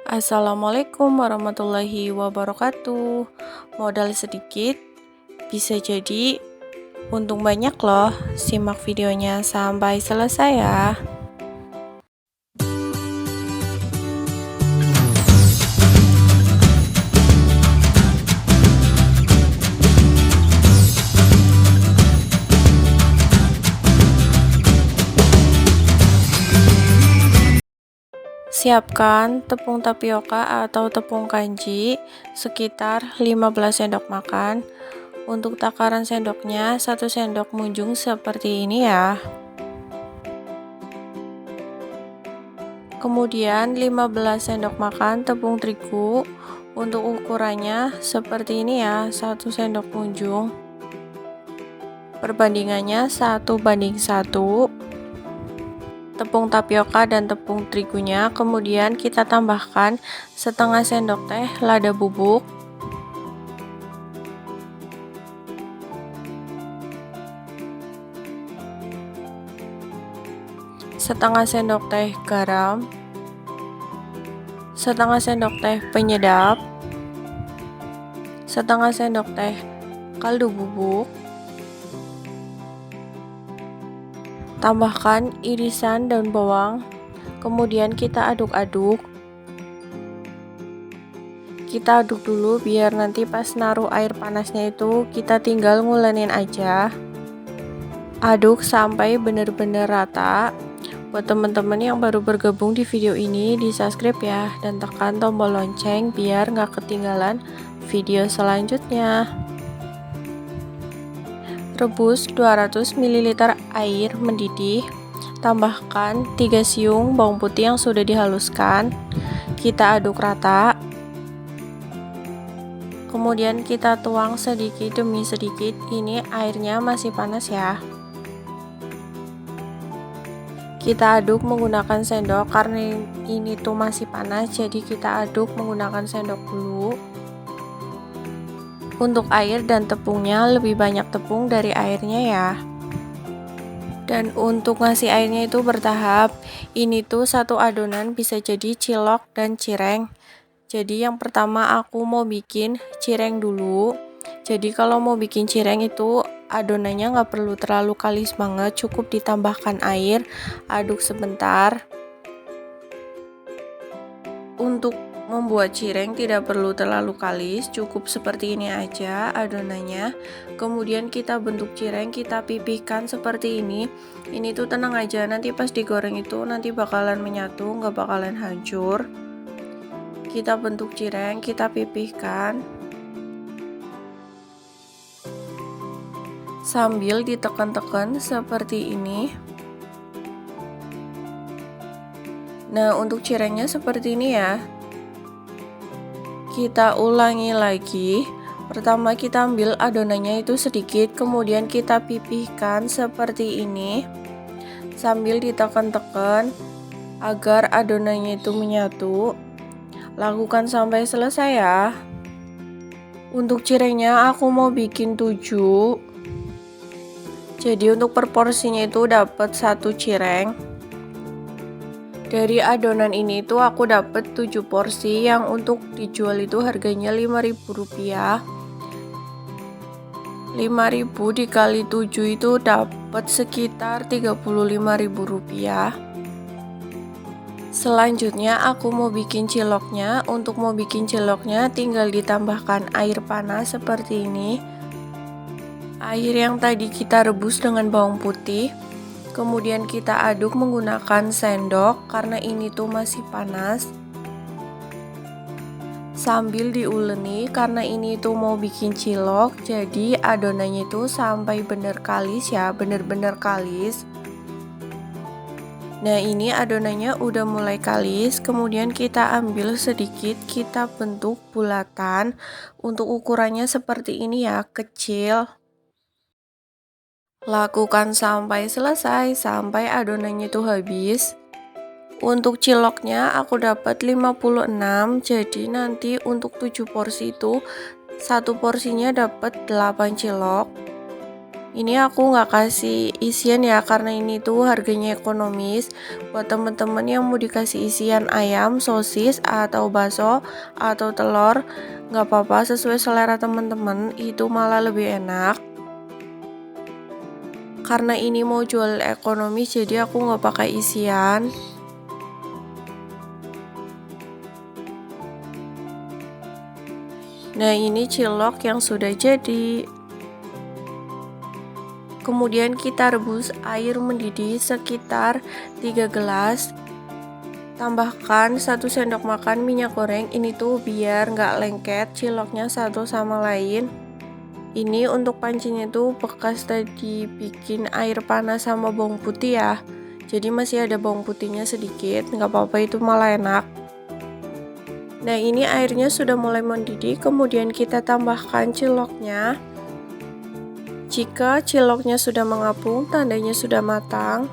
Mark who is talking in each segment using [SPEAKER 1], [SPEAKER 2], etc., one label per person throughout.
[SPEAKER 1] Assalamualaikum warahmatullahi wabarakatuh. Modal sedikit bisa jadi untung banyak loh. Simak videonya sampai selesai ya. Siapkan tepung tapioka atau tepung kanji sekitar 15 sendok makan. Untuk takaran sendoknya 1 sendok munjung seperti ini ya. Kemudian 15 sendok makan tepung terigu. Untuk ukurannya seperti ini ya, 1 sendok munjung. Perbandingannya 1:1. Tepung tapioka dan tepung terigunya, kemudian kita tambahkan setengah sendok teh lada bubuk, setengah sendok teh garam, setengah sendok teh penyedap, setengah sendok teh kaldu bubuk, tambahkan irisan daun bawang, kemudian kita aduk-aduk. Kita aduk dulu biar nanti pas naruh air panasnya itu kita tinggal ngulenin aja. Aduk sampai bener-bener rata. Buat teman-teman yang baru bergabung di video ini, di subscribe ya dan tekan tombol lonceng biar nggak ketinggalan video selanjutnya. Rebus 200 ml air mendidih. Tambahkan 3 siung bawang putih yang sudah dihaluskan. Kita aduk rata. Kemudian kita tuang sedikit demi sedikit. Ini airnya masih panas ya. Kita aduk menggunakan sendok karena ini tuh masih panas, jadi kita aduk menggunakan sendok dulu. Untuk air dan tepungnya lebih banyak tepung dari airnya ya. Dan untuk ngasih airnya itu bertahap. Ini tuh satu adonan bisa jadi cilok dan cireng. Jadi yang pertama aku mau bikin cireng dulu. Jadi kalau mau bikin cireng itu adonannya nggak perlu terlalu kalis banget, cukup ditambahkan air, aduk sebentar. Untuk membuat cireng tidak perlu terlalu kalis, cukup seperti ini aja adonannya. Kemudian kita bentuk cireng, kita pipihkan seperti ini. Ini tuh tenang aja, nanti pas digoreng itu nanti bakalan menyatu, nggak bakalan hancur. Kita bentuk cireng, kita pipihkan sambil ditekan-tekan seperti ini. Nah, untuk cirengnya seperti ini ya. Kita ulangi lagi. Pertama kita ambil adonannya itu sedikit, kemudian kita pipihkan seperti ini sambil ditekan-tekan agar adonannya itu menyatu. Lakukan sampai selesai ya. Untuk cirengnya aku mau bikin 7. Jadi untuk per porsinya itu dapat 1 cireng. Dari adonan ini tuh aku dapat 7 porsi yang untuk dijual itu harganya Rp5.000. 5.000 dikali 7 itu dapat sekitar Rp35.000. Selanjutnya aku mau bikin ciloknya. Untuk mau bikin ciloknya tinggal ditambahkan air panas seperti ini. Air yang tadi kita rebus dengan bawang putih. Kemudian kita aduk menggunakan sendok karena ini tuh masih panas. Sambil diuleni karena ini tuh mau bikin cilok, jadi adonannya itu sampai bener kalis ya, bener-bener kalis. Nah, ini adonannya udah mulai kalis, kemudian kita ambil sedikit, kita bentuk bulatan. Untuk ukurannya seperti ini ya, kecil. Lakukan sampai selesai, sampai adonannya itu habis. Untuk ciloknya aku dapat 56, jadi nanti untuk 7 porsi itu 1 porsinya dapat 8 cilok. Ini aku nggak kasih isian ya, karena ini tuh harganya ekonomis. Buat temen-temen yang mau dikasih isian ayam, sosis, atau bakso, atau telur, nggak apa-apa, sesuai selera temen-temen, itu malah lebih enak. Karena ini mau jual ekonomis, jadi aku nggak pakai isian. Nah, ini cilok yang sudah jadi. Kemudian kita rebus air mendidih sekitar 3 gelas. Tambahkan 1 sendok makan minyak goreng, ini tuh biar nggak lengket ciloknya satu sama lain. Ini untuk pancinya tuh bekas tadi bikin air panas sama bawang putih ya. Jadi masih ada bawang putihnya sedikit, nggak apa-apa, itu malah enak. Nah, ini airnya sudah mulai mendidih, kemudian kita tambahkan ciloknya. Jika ciloknya sudah mengapung, tandanya sudah matang.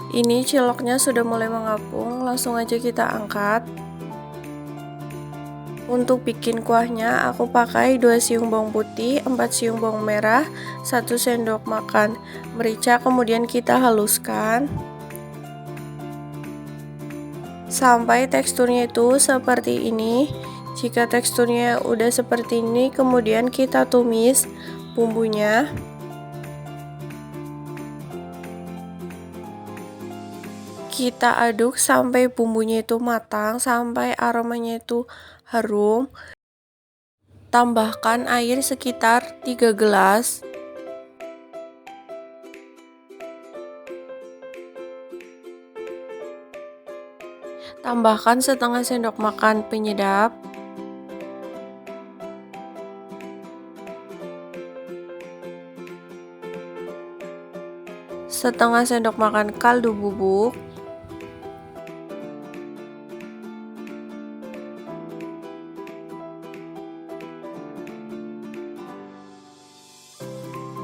[SPEAKER 1] Ini ciloknya sudah mulai mengapung, langsung aja kita angkat. Untuk bikin kuahnya, aku pakai 2 siung bawang putih, 4 siung bawang merah, 1 sendok makan merica, kemudian kita haluskan sampai teksturnya itu seperti ini. Jika teksturnya udah seperti ini, kemudian kita tumis bumbunya. Kita aduk sampai bumbunya itu matang, sampai aromanya itu harum. Tambahkan air sekitar 3 gelas. Tambahkan setengah sendok makan penyedap. Setengah sendok makan kaldu bubuk.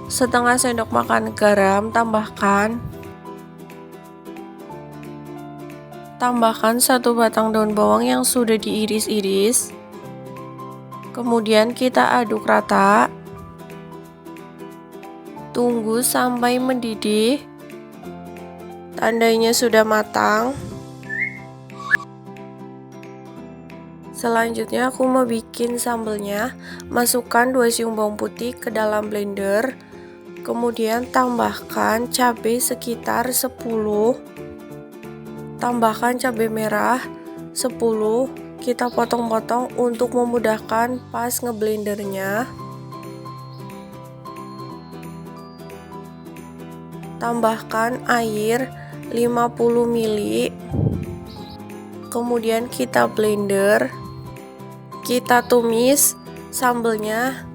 [SPEAKER 1] Setengah sendok makan garam, tambahkan 1 batang daun bawang yang sudah diiris-iris. Kemudian kita aduk rata. Tunggu sampai mendidih. Tandanya sudah matang. Selanjutnya aku mau bikin sambelnya. Masukkan 2 siung bawang putih ke dalam blender. Kemudian tambahkan cabai sekitar 10. Tambahkan cabai merah 10. Kita potong-potong untuk memudahkan pas ngeblendernya. Tambahkan air 50 ml. Kemudian kita blender. Kita tumis sambelnya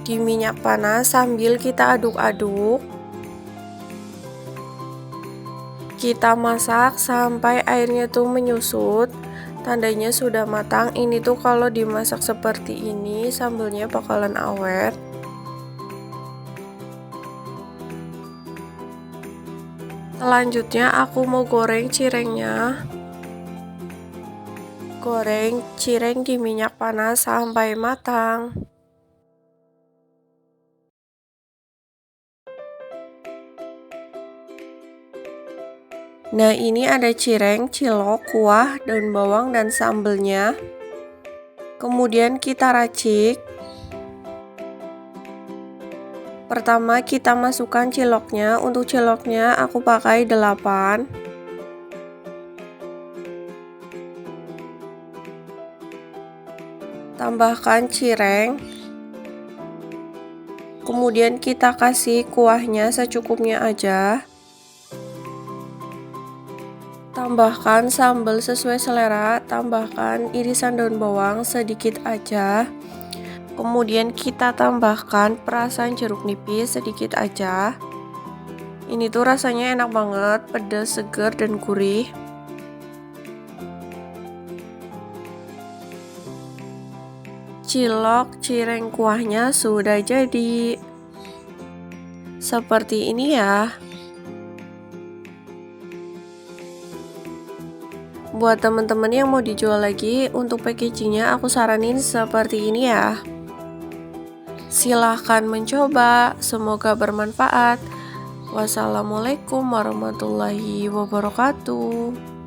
[SPEAKER 1] di minyak panas sambil kita aduk-aduk. Kita masak sampai airnya tuh menyusut. Tandanya sudah matang. Ini tuh kalau dimasak seperti ini, sambelnya bakalan awet. Selanjutnya aku mau goreng cirengnya. Goreng cireng di minyak panas sampai matang. Nah, ini ada cireng, cilok, kuah, daun bawang, dan sambelnya. Kemudian kita racik. Pertama kita masukkan ciloknya. Untuk ciloknya aku pakai 8. Tambahkan cireng. Kemudian kita kasih kuahnya secukupnya aja. Tambahkan sambal sesuai selera, tambahkan irisan daun bawang sedikit aja. Kemudian kita tambahkan perasan jeruk nipis sedikit aja. Ini tuh rasanya enak banget, pedas, segar, dan gurih. Cilok cireng kuahnya sudah jadi. Seperti ini ya. Buat teman-teman yang mau dijual lagi, untuk packagingnya aku saranin seperti ini ya. Silahkan mencoba, semoga bermanfaat. Wassalamualaikum warahmatullahi wabarakatuh.